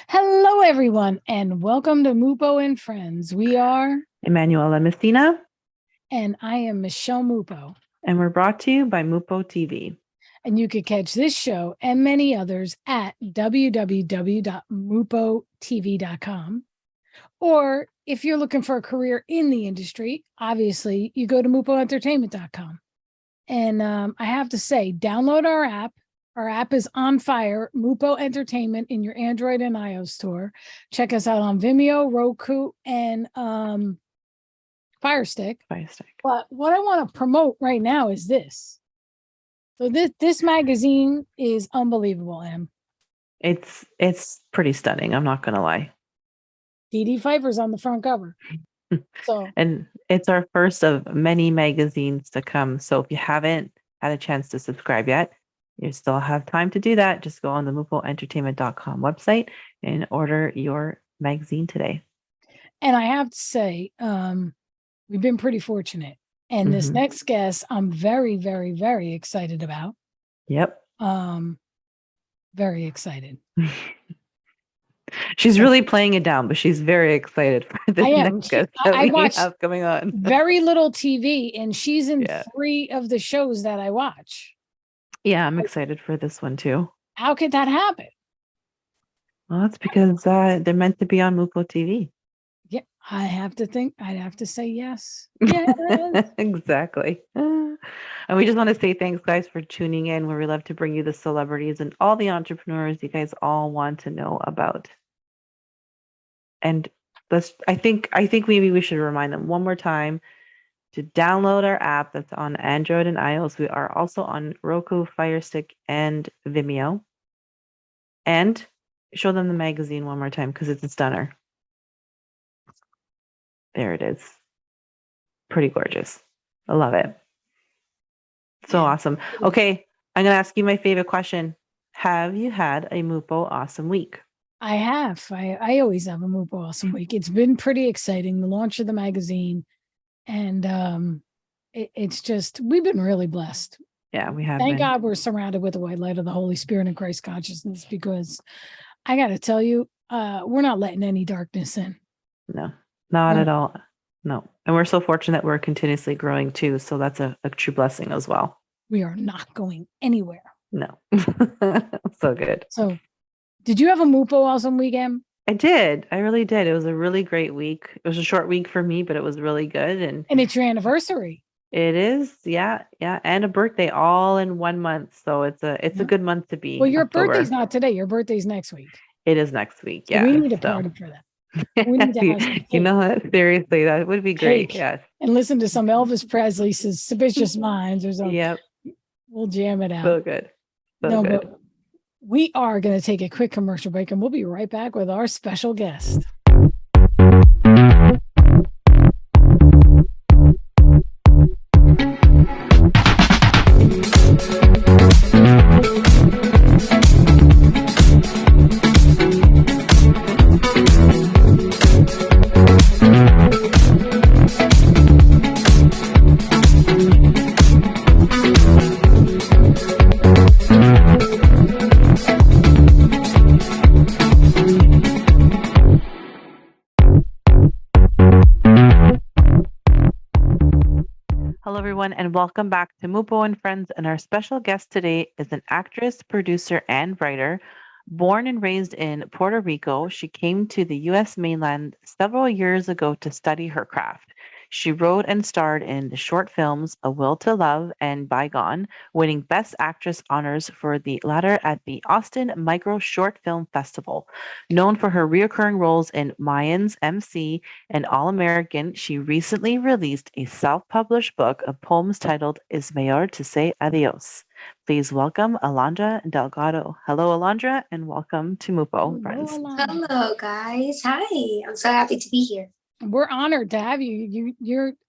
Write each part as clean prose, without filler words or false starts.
Hello, everyone, and welcome to Mupo and Friends. We are, Emanuela Messina, and I am Michelle Mupo. and we're brought to you by Mupo TV. And you can catch this show and many others at www.mupotv.com. Or if you're looking for a career in the industry, obviously you go to mupoentertainment.com. And I have to say, download our app. Our app is on fire, Mupo Entertainment in your Android and iOS store. Check us out on Vimeo, Roku, and Fire Stick. But what I want to promote right now is this. So this magazine is unbelievable, Em. It's pretty stunning. I'm not gonna lie. Dee Dee Pfeiffer's on the front cover. So and it's our first of many magazines to come. So if you haven't had a chance to subscribe yet, you still have time to do that. Just go on the mupoentertainment.com website and order your magazine today. And I have to say, we've been pretty fortunate. And this next guest, I'm very, very, very excited about. Yep. Very excited. She's really playing it down, but she's very excited for this next guest that we have coming on. Very little TV, and she's in 3 of the shows that I watch. Yeah, I'm excited for this one too. How could that happen? Well, it's because they're meant to be on Mupo TV. Yeah, I'd have to say yes. Yes. Exactly. And we just want to say thanks, guys, for tuning in, where we love to bring you the celebrities and all the entrepreneurs you guys all want to know about. And I think maybe we should remind them one more time to download our app that's on Android and iOS. We are also on Roku, Fire Stick, and Vimeo. And show them the magazine one more time because it's a stunner. There it is. Pretty gorgeous. I love it. So awesome. Okay, I'm going to ask you my favorite question. Have you had a Mupo awesome week? I have. I always have a Mupo awesome week. It's been pretty exciting, the launch of the magazine. And it's just, we've been really blessed. Yeah, we have. Thank God we're surrounded with the white light of the Holy Spirit and Christ consciousness, because I got to tell you, we're not letting any darkness in. No, not at all. No. And we're so fortunate that we're continuously growing too. So that's a true blessing as well. We are not going anywhere. No. So good. So did you have a Mupo awesome weekend? I did. I really did. It was a really great week. It was a short week for me, but it was really good. And it's your anniversary. It is. Yeah. Yeah. And a birthday all in 1 month. So it's a good month to be. Well, your birthday's not today. Your birthday's next week. It is next week. Yeah. So we need a party for that. We need to have you know what? Seriously, that would be great. Yes. And listen to some Elvis Presley, Suspicious Minds or something. Yep. We'll jam it out. So good. So good. But we are going to take a quick commercial break, and we'll be right back with our special guest. And welcome back to Mupo and Friends. And our special guest today is an actress, producer, and writer. Born and raised in Puerto Rico, she came to the U.S. mainland several years ago to study her craft. She wrote and starred in the short films A Will to Love and Bygone, winning Best Actress honors for the latter at the Austin Micro Short Film Festival. Known for her recurring roles in Mayans M.C. and All American, she recently released a self-published book of poems titled Is Mejor to Say Adios. Please welcome Alondra Delgado. Hello, Alondra, and welcome to Mupo, friends. Hello, guys. Hi. I'm so happy to be here. We're honored to have you.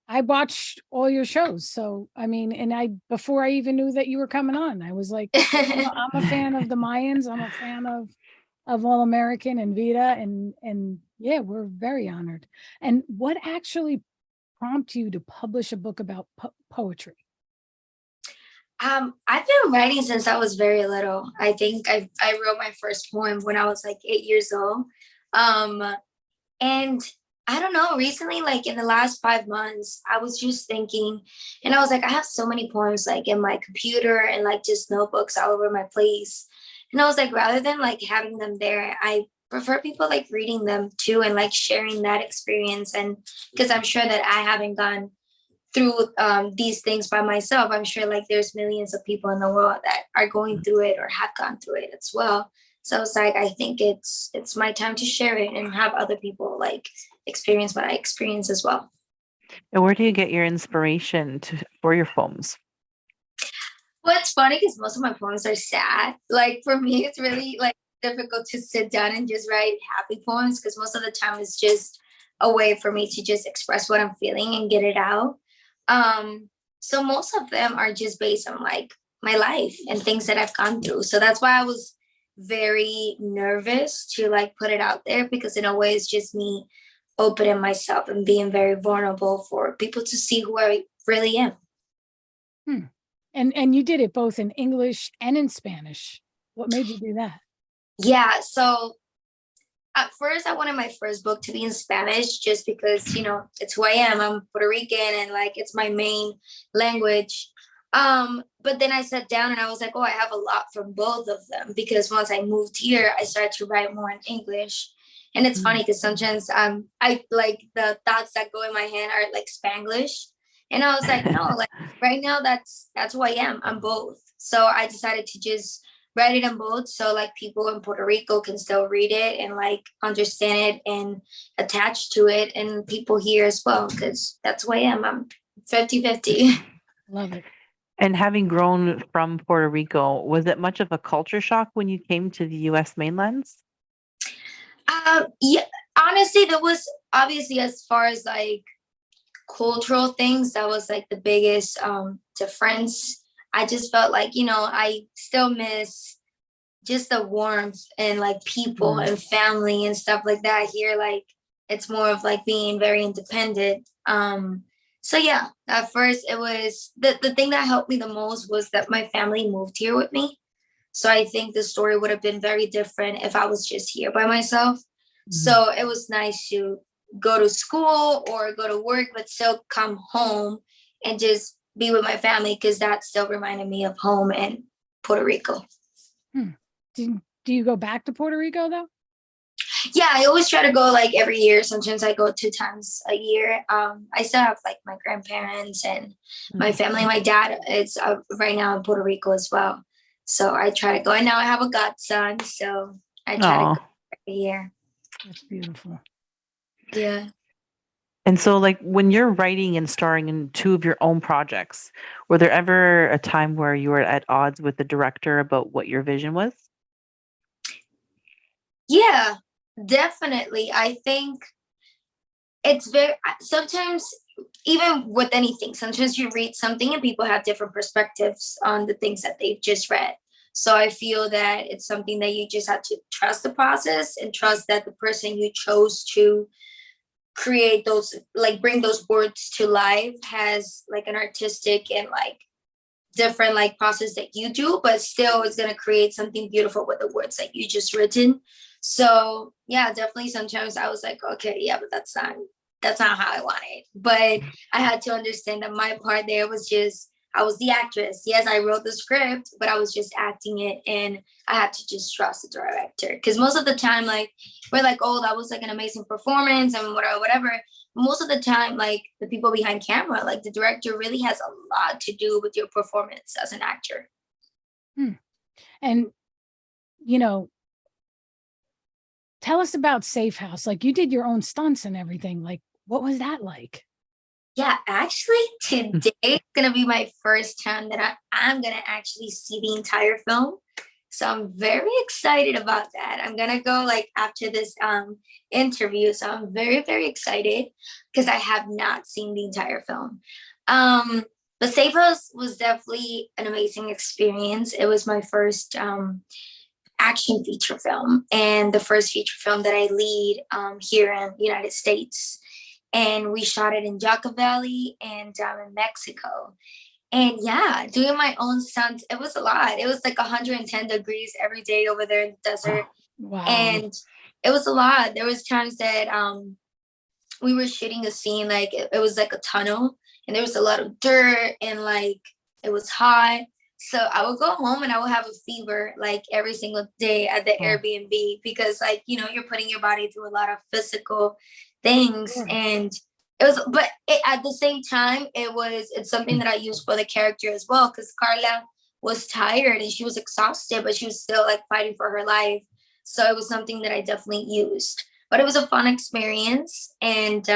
I watched all your shows. So, I mean, and before I even knew that you were coming on, I was like, I'm a fan of the Mayans. I'm a fan of All American and Vita. And yeah, we're very honored. And what actually prompted you to publish a book about poetry? I've been writing since I was very little. I think I wrote my first poem when I was like 8 years old. Um, and I don't know, recently, like in the last 5 months, I was just thinking, and I was like, I have so many poems like in my computer and like just notebooks all over my place. And I was like, rather than like having them there, I prefer people like reading them too and like sharing that experience. And because I'm sure that I haven't gone through these things by myself. I'm sure like there's millions of people in the world that are going through it or have gone through it as well. So it's like I think it's my time to share it and have other people like experience what I experience as well. And where do you get your inspiration for your poems? Well, it's funny because most of my poems are sad. Like for me, it's really like difficult to sit down and just write happy poems because most of the time it's just a way for me to just express what I'm feeling and get it out. So most of them are just based on like my life and things that I've gone through. So that's why I was very nervous to like put it out there because in a way it's just me opening myself and being very vulnerable for people to see who I really am. Hmm. And you did it both in English and in Spanish. What made you do that? Yeah, so at first I wanted my first book to be in Spanish just because, it's who I am. I'm Puerto Rican and like it's my main language. But then I sat down and I was like, oh, I have a lot from both of them because once I moved here, I started to write more in English. And it's funny because sometimes I like the thoughts that go in my head are like Spanglish. And I was like, no, like right now that's who I am. I'm both. So I decided to just write it in both so like people in Puerto Rico can still read it and like understand it and attach to it and people here as well because that's who I am. I'm 50-50. Love it. And having grown from Puerto Rico, was it much of a culture shock when you came to the US mainlands? Yeah, honestly, there was obviously as far as like cultural things, that was like the biggest difference. I just felt like, I still miss just the warmth and like people and family and stuff like that. Here, like it's more of like being very independent. So yeah, at first it was the thing that helped me the most was that my family moved here with me. So I think the story would have been very different if I was just here by myself. So it was nice to go to school or go to work, but still come home and just be with my family because that still reminded me of home and Puerto Rico. Do you go back to Puerto Rico though? Yeah, I always try to go like every year. Sometimes I go 2 times a year. I still have like my grandparents and my family. My dad is right now in Puerto Rico as well. So I try to go. And now I have a godson. So I try to go every year. That's beautiful. Yeah. And so, like, when you're writing and starring in two of your own projects, were there ever a time where you were at odds with the director about what your vision was? Yeah, definitely. I think it's very sometimes even with anything, sometimes you read something and people have different perspectives on the things that they've just read. So I feel that it's something that you just have to trust the process and trust that the person you chose to create those, like bring those words to life, has like an artistic and like different like process that you do, but still it's going to create something beautiful with the words that you just written. So yeah, definitely sometimes I was like, okay, yeah, but that's not how I want it. But I had to understand that my part there was just I was the actress. Yes, I wrote the script, but I was just acting it, and I had to just trust the director. Because most of the time, like we're like, oh, that was like an amazing performance and whatever, whatever. Most of the time, like the people behind camera, like the director really has a lot to do with your performance as an actor. And you know, tell us about Safe House. Like you did your own stunts and everything. Like, what was that like? Yeah, actually, today is gonna be my first time that I'm gonna actually see the entire film. So I'm very excited about that. I'm gonna go like after this interview. So I'm very, very excited because I have not seen the entire film. But Safe House was definitely an amazing experience. It was my first action feature film and the first feature film that I lead here in the United States. And we shot it in Jaca Valley and in Mexico. And yeah, doing my own stunts, it was a lot. It was like 110 degrees every day over there in the desert. Wow. And it was a lot. There was times that we were shooting a scene, like it was like a tunnel, and there was a lot of dirt, and like it was hot. So I would go home and I would have a fever like every single day at the Airbnb, because like, you're putting your body through a lot of physical things. Sure. And it was, but at the same time, it's something that I used for the character as well, because Carla was tired and she was exhausted, but she was still like fighting for her life. So it was something that I definitely used. But it was a fun experience. And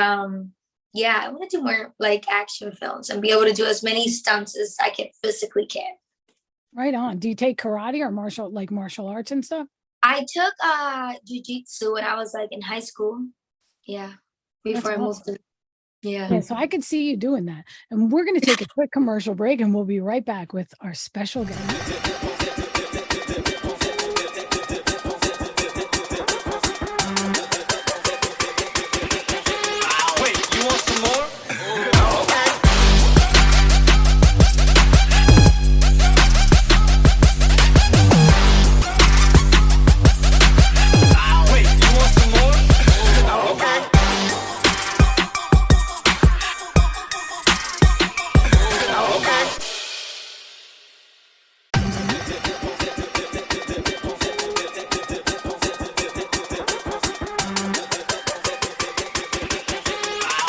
yeah, I want to do more like action films and be able to do as many stunts as I can physically can. Right on. Do you take karate or martial arts and stuff? I took jiu-jitsu when I was like in high school. Yeah. Before That's I moved awesome. to yeah. Yeah, so I could see you doing that. And we're going to take a quick commercial break and we'll be right back with our special guest. Wait, you want some more?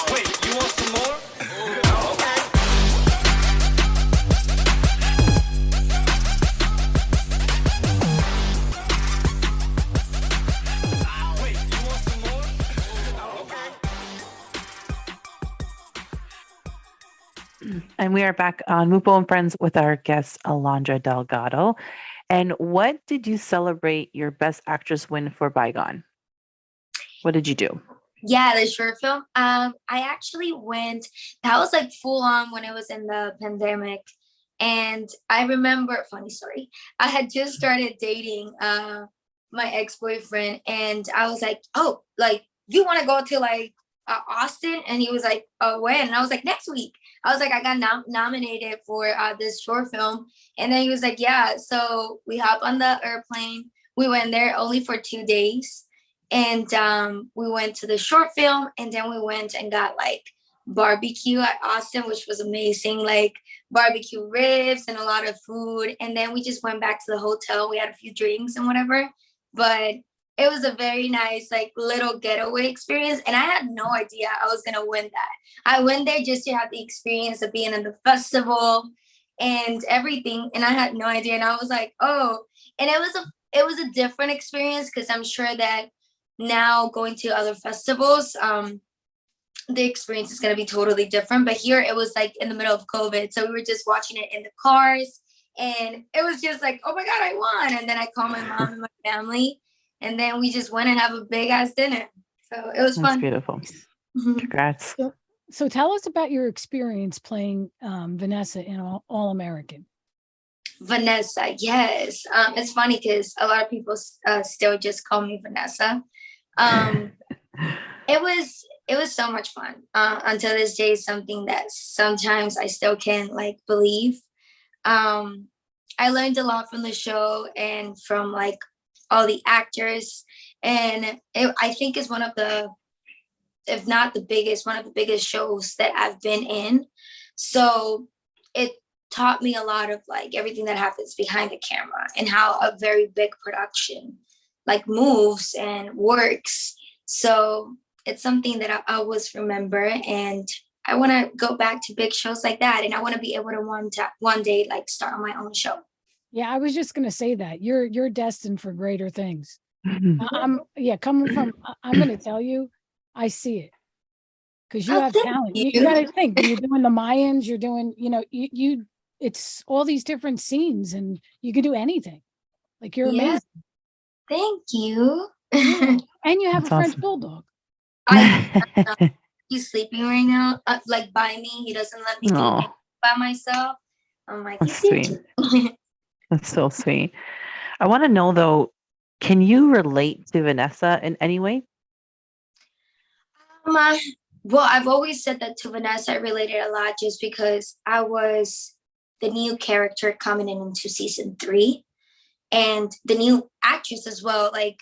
Wait, you want some more? Wait, you want some more? Wait, you want some more? And we are back on Mupo and Friends with our guest, Alondra Delgado. And what did you celebrate your Best Actress win for Bygone? What did you do? Yeah, the short film. I actually went, that was like full on when it was in the pandemic. And I remember, funny story, I had just started dating my ex-boyfriend, and I was like, oh, like, you want to go to like Austin? And he was like, oh, when? And I was like, next week. I was like, I got nominated for this short film. And then he was like, yeah. So we hopped on the airplane. We went there only for 2 days. And we went to the short film, and then we went and got like barbecue at Austin, which was amazing, like barbecue ribs and a lot of food. And then we just went back to the hotel. We had a few drinks and whatever, but it was a very nice like little getaway experience. And I had no idea I was gonna win that. I went there just to have the experience of being in the festival and everything, and I had no idea. And I was like, oh, and it was a different experience, because I'm sure that now going to other festivals, the experience is going to be totally different. But here it was like in the middle of COVID, so we were just watching it in the cars, and it was just like, oh my god, I won. And then I called my mom and my family, and then we just went and have a big ass dinner. So it was That's fun. beautiful. Mhm. Congrats. So tell us about your experience playing Vanessa in All American. Vanessa, yes. It's funny because a lot of people still just call me Vanessa. It was so much fun. Until this day, something that sometimes I still can't like believe. I learned a lot from the show and from like all the actors, and I think it's one of the, if not the biggest, one of the biggest shows that I've been in. So it taught me a lot of like everything that happens behind the camera and how a very big production like moves and works. So it's something that I always remember, and I want to go back to big shows like that, and I want to be able to one day like start on my own show. Yeah, I was just going to say that you're destined for greater things. Mhm. Coming from, I'm going to tell you, I see it, because you Oh, have thank talent. You you. got to think, you're doing the Mayans, you're doing, you it's all these different scenes, and you can do anything. Like, you're Yeah. amazing. Thank you. Yeah. And you have That's a French awesome. bulldog. He's sleeping right now, like by me. He doesn't let me do Aw. it by myself. I'm like, That's he's sweet. sleeping. That's so sweet. I want to know though, can you relate to Vanessa in any way? Well, I've always said that to Vanessa. I related a lot just because I was the new character coming into season 3, and the new actress as well, like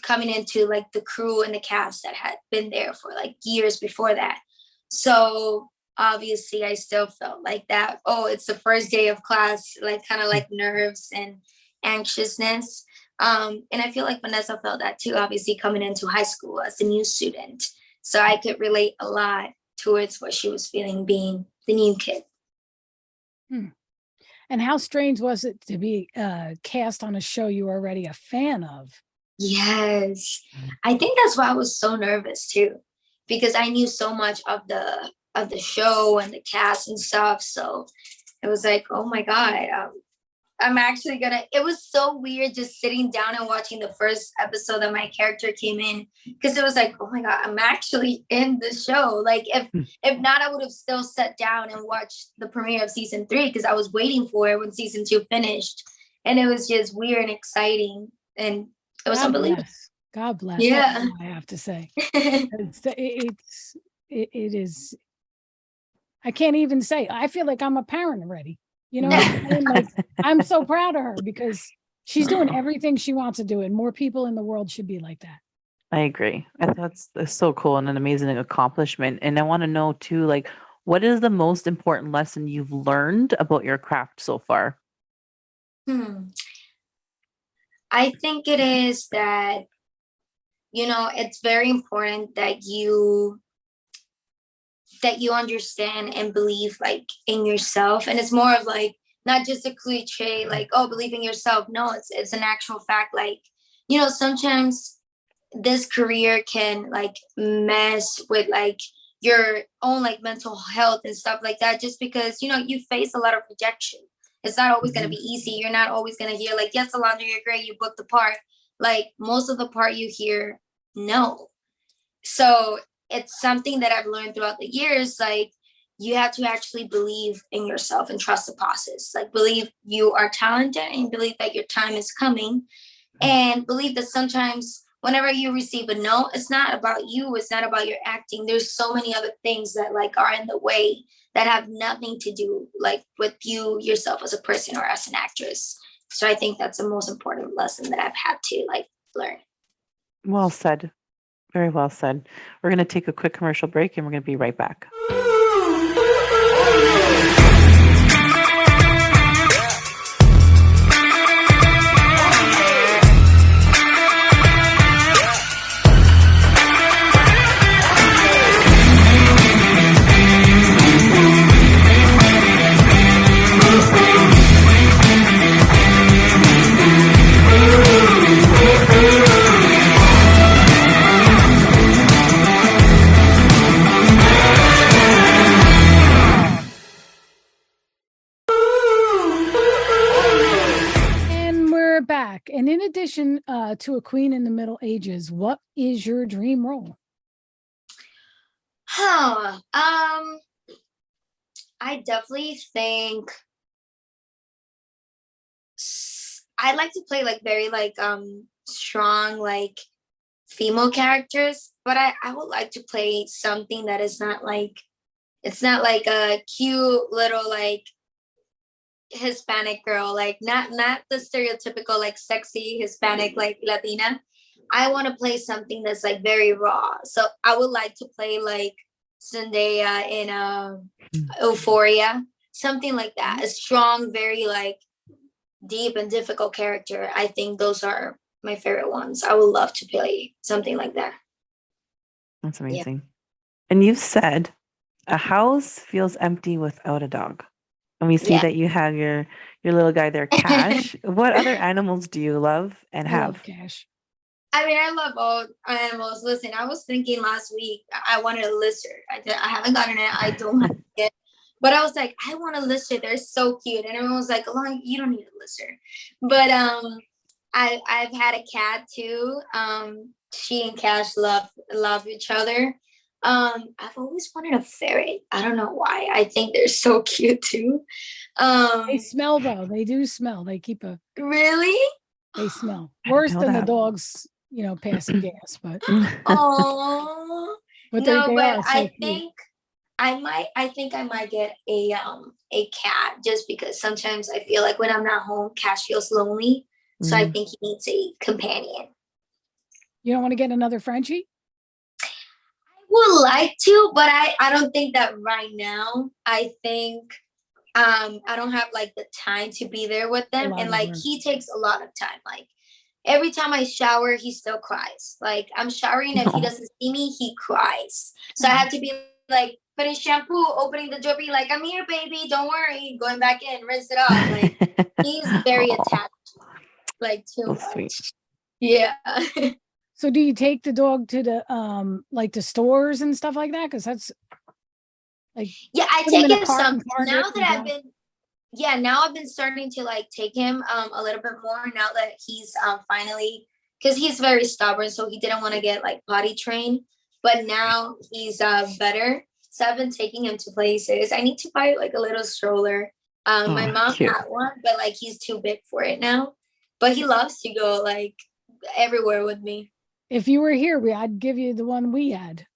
coming into like the crew and the cast that had been there for like years before that. So obviously I still felt like that, oh, it's the first day of class, like kind of like nerves and anxiousness. And I feel like Vanessa felt that too, obviously coming into high school as a new student. So I could relate a lot towards what she was feeling being the new kid. And how strange was it to be cast on a show you were already a fan of? Yes, I think that's why I was so nervous too, because I knew so much of the show and the cast and stuff. So it was like, oh my God, I'm actually gonna. It was so weird just sitting down and watching the first episode that my character came in, because it was like, oh my God, I'm actually in the show. Like if not, I would have still sat down and watched the premiere of season 3, because I was waiting for it when season 2 finished, and it was just weird and exciting, and it was unbelievable. God bless. Yeah. That's all I have to say. It is. I can't even say. I feel like I'm a parent already. You know what I'm saying? Like, I'm so proud of her because she's doing everything she wants to do, and more people in the world should be like that. I agree. I thought that's so cool and an amazing accomplishment. And I want to know too, like, what is the most important lesson you've learned about your craft so far? I think it is that, it's very important that you understand and believe like in yourself. And it's more of like not just a cliche like, oh, believe in yourself. No, it's an actual fact. Like, sometimes this career can like mess with like your own like mental health and stuff like that, just because you face a lot of rejection. It's not always going to be easy. You're not always going to hear like, yes, Alondra, you're great, you booked the part. Like most of the part you hear no. So it's something that I've learned throughout the years. Like, you have to actually believe in yourself and trust the process. Like, believe you are talented and believe that your time is coming, and believe that sometimes whenever you receive a no, it's not about you. It's not about your acting. There's so many other things that like are in the way that have nothing to do like with you yourself as a person or as an actress. So I think that's the most important lesson that I've had to like learn. Well said. Very well said. We're going to take a quick commercial break and we're going to be right back. Back. And in addition to a queen in the Middle Ages, what is your dream role? I definitely think I like to play like very like strong like female characters, but I would like to play something that is not like, it's not like a cute little like Hispanic girl, like not the stereotypical like sexy Hispanic like Latina. I want to play something that's like very raw. So I would like to play like Zendaya in Euphoria, something like that. A strong, very like deep and difficult character. I think those are my favorite ones. I would love to play something like that. That's amazing. Yeah. And you've said a house feels empty without a dog. And we see that you have your little guy there, Cash. What other animals do you love and have? I love Cash. I mean, I love all animals. Listen, I was thinking last week I wanted a lizard. I haven't gotten it. I don't have it. But I was like, I want a lizard. They're so cute. And everyone was like, Alondra, you don't need a lizard. But I've had a cat too. She and Cash love each other. I've always wanted a ferret. I don't know why. I think they're so cute too. They smell though. They do smell. They keep a really. They smell worse than the dogs, passing gas. But oh, but no. they but are so I cute. think I think I might get a cat, just because sometimes I feel like when I'm not home, Cash feels lonely. So I Mm. think he needs a companion. You don't want to get another Frenchie? Would like to, but I don't think that right now. I think I don't have like the time to be there with A them, lot and of like work. he takes a lot of time. Like every time I shower, he still cries. Like I'm showering, if he Aw. doesn't see me, he cries. So I have to be like putting shampoo, opening the door, be like, "I'm here, baby. Don't worry." Going back in, rinse it off. Like he's very Aw, attached, like too so much. sweet. Yeah. So do you take the dog to the like the stores and stuff like that? Because that's like Yeah, I put him take in a him cart some and Target now and that I've go. been. Yeah, now I've been starting to like take him a little bit more now that he's finally, because he's very stubborn, so he didn't want to get like potty trained. But now he's better, so I've been taking him to places. I need to buy like a little stroller. My Oh, mom cute. had one, but like he's too big for it now. But he loves to go like everywhere with me. If you were here, I'd give you the one we had.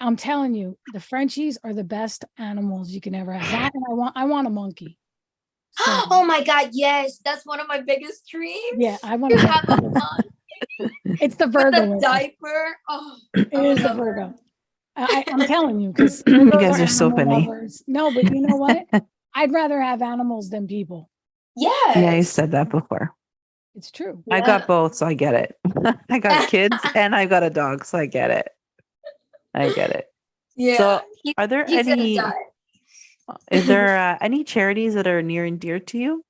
I'm telling you, the Frenchies are the best animals you can ever have. That and I want a monkey. So Oh my God, yes, that's one of my biggest dreams. yeah, I want to to have a have monkey it's the with Virgo. a in it. diaper. Oh, It I would is the love Virgo. that. I'm telling you, because You guys are so funny. lovers. No, but you know what? I'd rather have animals than people. Yes. Yeah, you said that before. It's true. I Yeah. got both, so I get it. I got kids and I got a dog, so I get it. I get it. Yeah. So, are there He's gonna any? die. Is there any charities that are near and dear to you?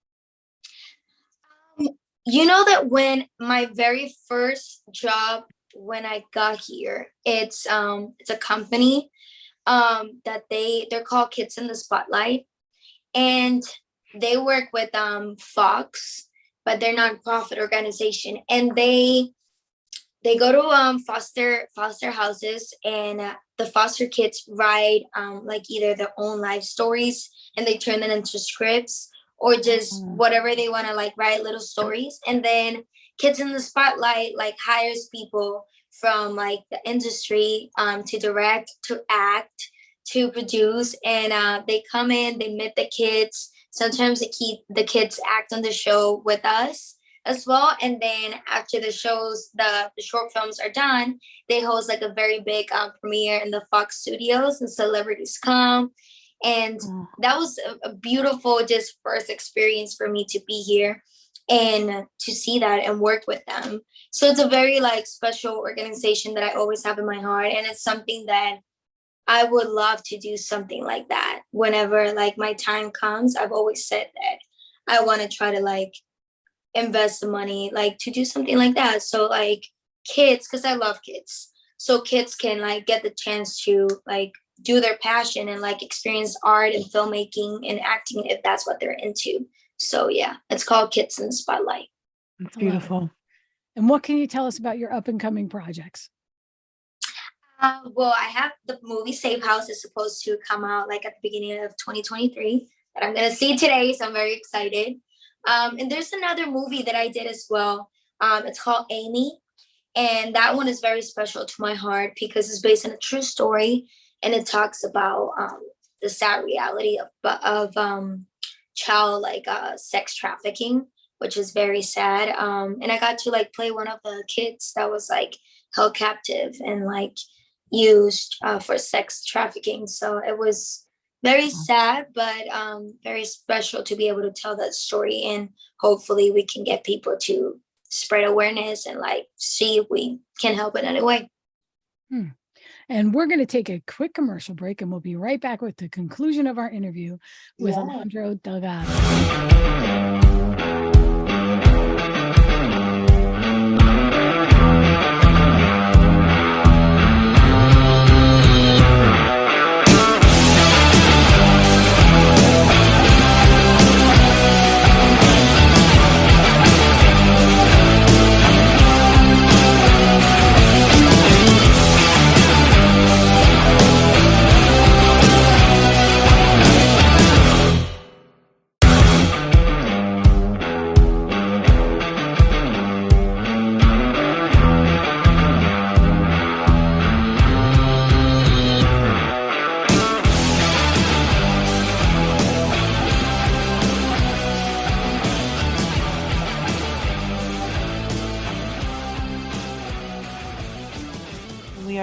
You know that when my very first job when I got here, it's a company that they're called Kids in the Spotlight, and they work with Fox, but they're nonprofit organization, and they go to foster houses, and the foster kids write like either their own life stories, and they turn them into scripts, or just whatever they want to like write little stories. And then Kids in the Spotlight like hires people from like the industry to direct, to act, to produce, and they come in, they meet the kids. Sometimes the kids act on the show with us as well. And then after the shows, the short films are done, they host like a very big premiere in the Fox studios, and celebrities come. And that was a beautiful just first experience for me to be here and to see that and work with them. So it's a very like special organization that I always have in my heart. And it's something that I would love to do something like that whenever like my time comes. I've always said that I want to try to like invest the money like to do something like that, so like kids, because I love kids, so kids can like get the chance to like do their passion and like experience art and filmmaking and acting if that's what they're into. So yeah, it's called Kids in the Spotlight. It's I love it. beautiful. And what can you tell us about your up and coming projects? Well, I have the movie Safe House is supposed to come out like at the beginning of 2023 that I'm gonna see today, so I'm very excited. And there's another movie that I did as well. It's called Amy. And that one is very special to my heart because it's based on a true story. And it talks about the sad reality of child sex trafficking, which is very sad. And I got to like play one of the kids that was like held captive and like used for sex trafficking. So it was very sad, but very special to be able to tell that story. And hopefully we can get people to spread awareness and like see if we can help in any way. And we're going to take a quick commercial break, and we'll be right back with the conclusion of our interview with Yeah. Alondra Delgado.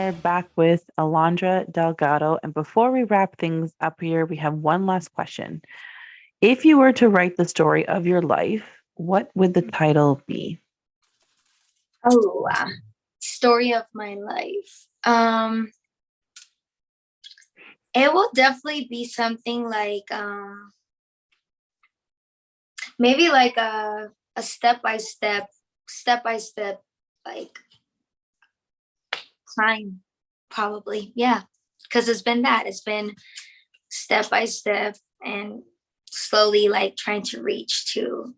are back with Alondra Delgado. And before we wrap things up here, we have one last question. If you were to write the story of your life, what would the title be? Oh, story of my life. It will definitely be something like maybe like a step by step like climb, probably. Yeah, because it's been step by step and slowly like trying to reaching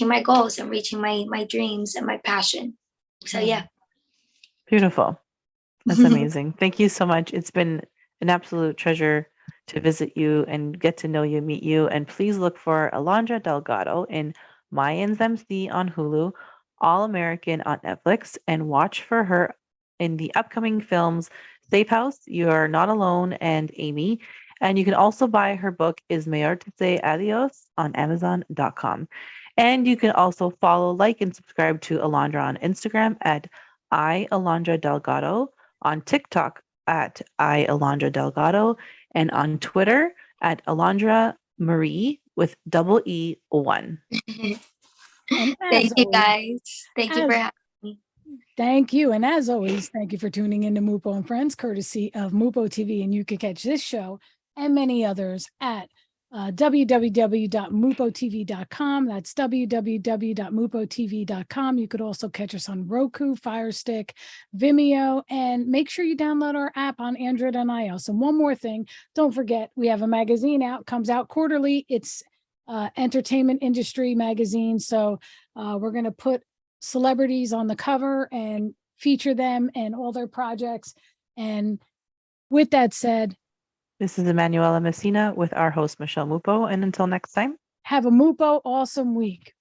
my goals and reaching my dreams and my passion. So yeah. Beautiful. That's amazing. Thank you so much. It's been an absolute treasure to visit you and get to know you, meet you. And please look for Alondra Delgado in Mayans MC on Hulu, All American on Netflix, and watch for her in the upcoming films Safe House, You Are Not Alone, and Amy. And you can also buy her book, Is Mejor to Say Adios, on Amazon.com. And you can also follow, like, and subscribe to Alondra on Instagram at Alondra Delgado, on TikTok at Alondra Delgado, and on Twitter at Alondra Marie with double E1. And Thank as you always, guys. Thank you for having me. thank you. And as always, thank you for tuning in to Mupo and Friends, courtesy of Mupo TV. And you can catch this show and many others at www.mupotv.com. That's www.mupotv.com. You could also catch us on Roku, Fire Stick, Vimeo, and make sure you download our app on Android and iOS. And one more thing, don't forget, we have a magazine out, comes out quarterly. It's entertainment industry magazine. So we're going to put celebrities on the cover and feature them and all their projects. And with that said, this is Emanuela Messina with our host, Michelle Mupo. And until next time, have a Mupo awesome week.